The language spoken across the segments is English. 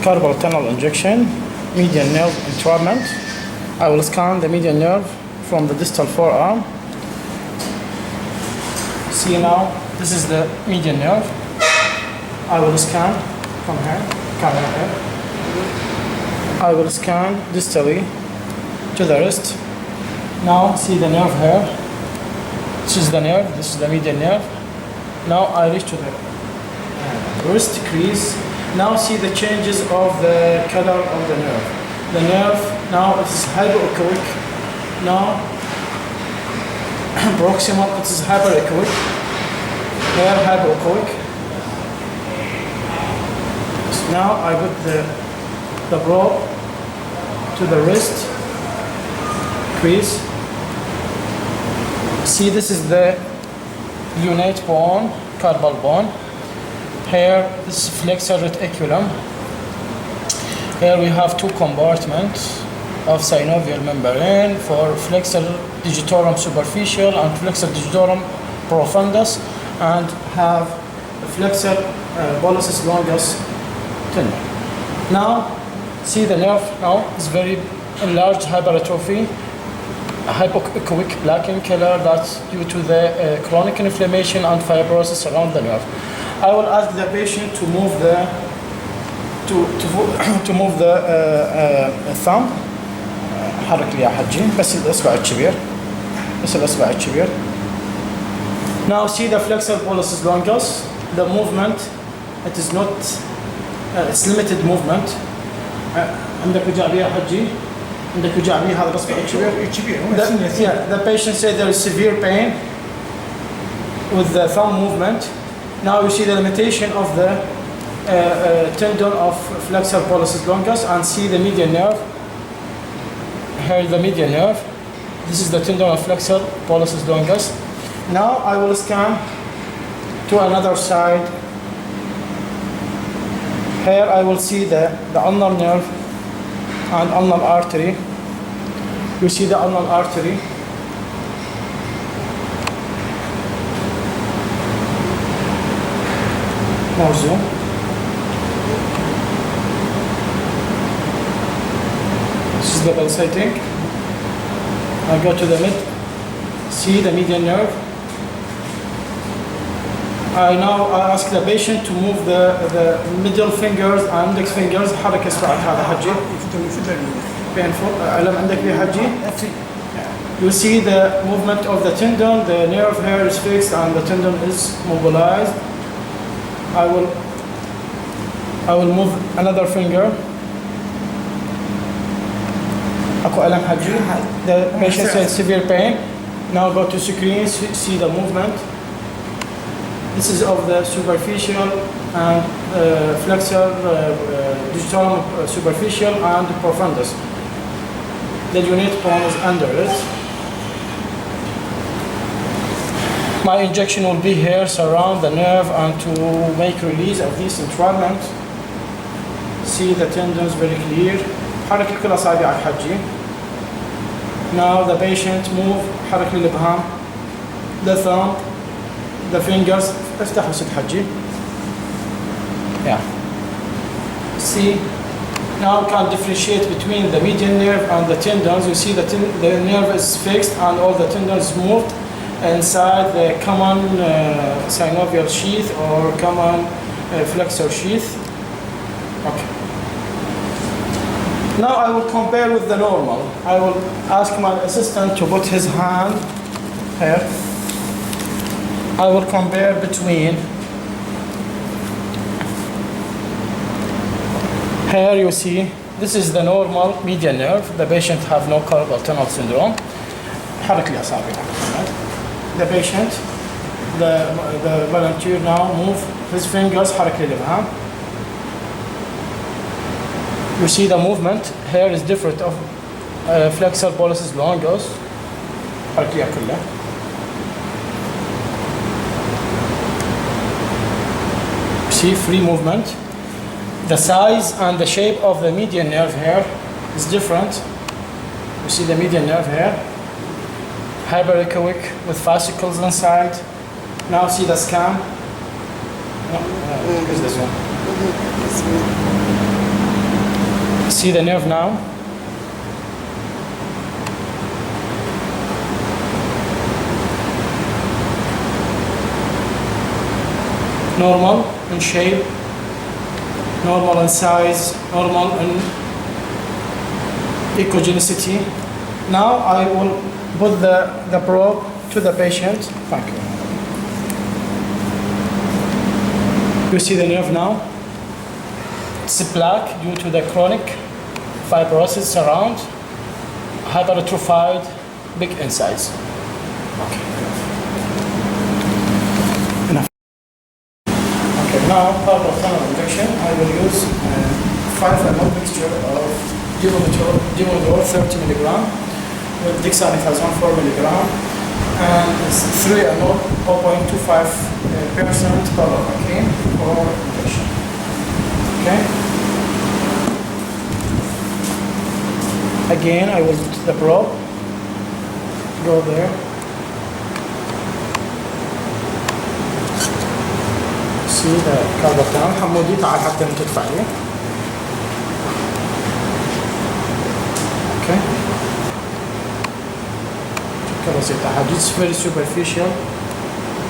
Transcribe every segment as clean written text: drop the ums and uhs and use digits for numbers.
carpal tunnel injection, median nerve entrapment. I will scan the median nerve from the distal forearm. See now, this is the median nerve. I will scan from here, camera here. I will scan distally to the wrist. Now see the nerve here. This is the nerve, this is the median nerve. Now I reach to the wrist crease. Now see the changes of the color of the nerve. The nerve now it is hypoechoic. Now proximal it is hyperechoic. Here hypoechoic. So now I put the probe to the wrist crease. See, this is the lunate bone, carpal bone. Here, this is flexor reticulum. Here we have two compartments of synovial membrane for flexor digitorum superficial and flexor digitorum profundus, and have flexor pollicis longus tendon. Now, see the nerve now is very enlarged hypertrophy, hypoechoic black in color. That's due to the chronic inflammation and fibrosis around the nerve. I will ask the patient to move the thumb. حرك لي يا حجي بس الإصبع الكبير، بس الإصبع الكبير. Now see the flexor pollicis longus. The movement, it is not, it's limited movement. عندك وجع بيه يا حجي؟ عندك وجع بيه هذا الإصبع الكبير؟ Yeah, the patient said there is severe pain with the thumb movement. Now you see the limitation of the tendon of flexor pollicis longus, and see the median nerve. Here is the median nerve. This is the tendon of flexor pollicis longus. Now I will scan to another side. Here I will see the ulnar nerve and ulnar artery. You see the ulnar artery. More zoom. This is the pulsating. I go to the mid. See the median nerve. I ask the patient to move the middle fingers and index fingers. حرك إصبعك هذا حجي. Painful. ألم عندك يا حجي? You see the movement of the tendon. The nerve here is fixed and the tendon is mobilized. I will move another finger. أكو ألم حجي. The patient says severe pain. Now go to screen. See the movement. This is of the superficial and flexor digitorum superficial and profundus. The lunate bone is under it. My injection will be here, surround the nerve, and to make release of this entrapment. See the tendons very clear. حرك كل أصابعك حجي. Now the patient move. حرك الإبهام, the thumb, the fingers. افتح وسد حجي. Yeah. See. Now we can differentiate between the median nerve and the tendons. You see the nerve is fixed and all the tendons moved inside the common synovial sheath or common flexor sheath. Okay. Now I will compare with the normal. I will ask my assistant to put his hand here. I will compare between. Here you see, this is the normal median nerve. The patient have no carpal tunnel syndrome. حرك لي أصابعك. The patient, the volunteer now move his fingers. حرك لي الإبهام. You see the movement here is different of flexor pollicis longus. حرك لي كلها. See free movement. The size and the shape of the median nerve here is different. You see the median nerve here, hyperechoic with fascicles inside. Now see the scan. No, here's this one. See the nerve now. Normal in shape, normal in size, normal in echogenicity. Now I will put the probe to the patient. Thank you. You see the nerve now? It's black due to the chronic fibrosis around, hypertrophied, big insides. Okay. Enough. Okay, now part of tunnel injection, I will use 5 ml mixture of Dimonidor 30 milligram with dexamethasone 4 milligram and 3 ml 0.25% carbamazepine for injection. Okay. Again, I will put the probe. Go there. See the carbamazepine. حمودي تعال حتى تدفع لي. Okay. بسيطة. It's very superficial.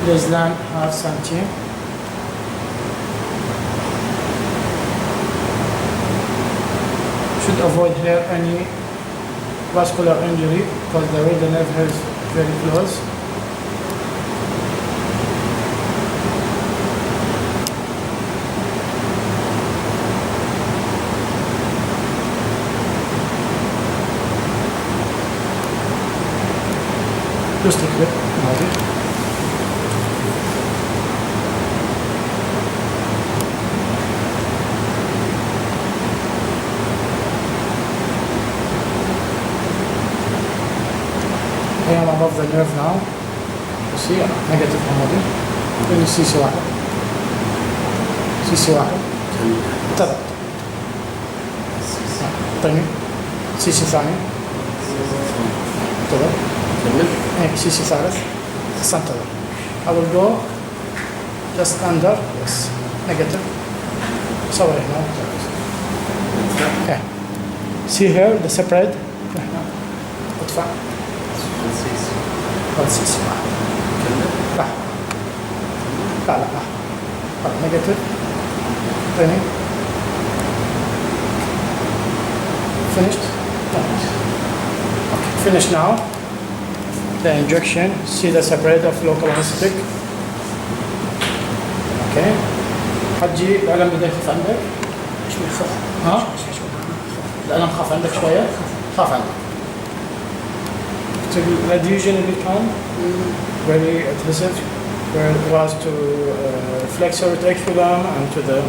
Less than half centimeter. Should avoid here any vascular injury because the radii nerve is very close. Just a clip. I am above the nerve now. You see, negative حمودي. Then you CC واحد. CC واحد. تبع. طيب. CC ثاني. تبع. هيك CC ثالث. Center. I will go just under. Yes. Negative. سوي هنا. Okay. See here the separate. ادفع. سيسي لا لا لا لا نيجاتيف تاني finished okay finish now the injection see the separate of local anesthetic okay حجي الألم بدأ يخف عندك شوي خف ها الألم خف عندك شوية خف عندك So adhesion will become very adhesive, where it was to flexor reticulum and to the.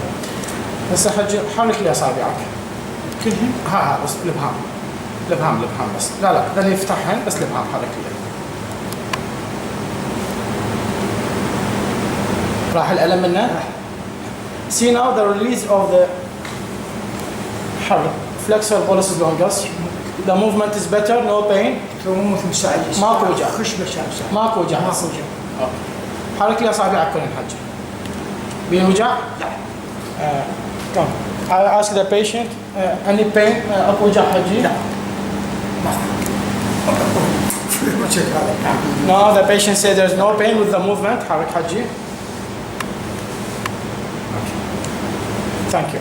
هسه حرك لي أصابعك. كلهم؟ ها بس الإبهام. الإبهام بس. لا ده اللي يفتحهن بس الإبهام حرك لي. راح الألم منه؟ See now the release of the حرك flexor pollicis longus. The movement is better, no pain. ماكو وجع. ماكو وجع. حرك لي اصابعك كلهم حجي. بين وجع؟ لا. Come. I ask the patient any pain اكو وجع حجي؟ لا. No, the patient said there's no pain with the movement. حرك حجي. Thank you.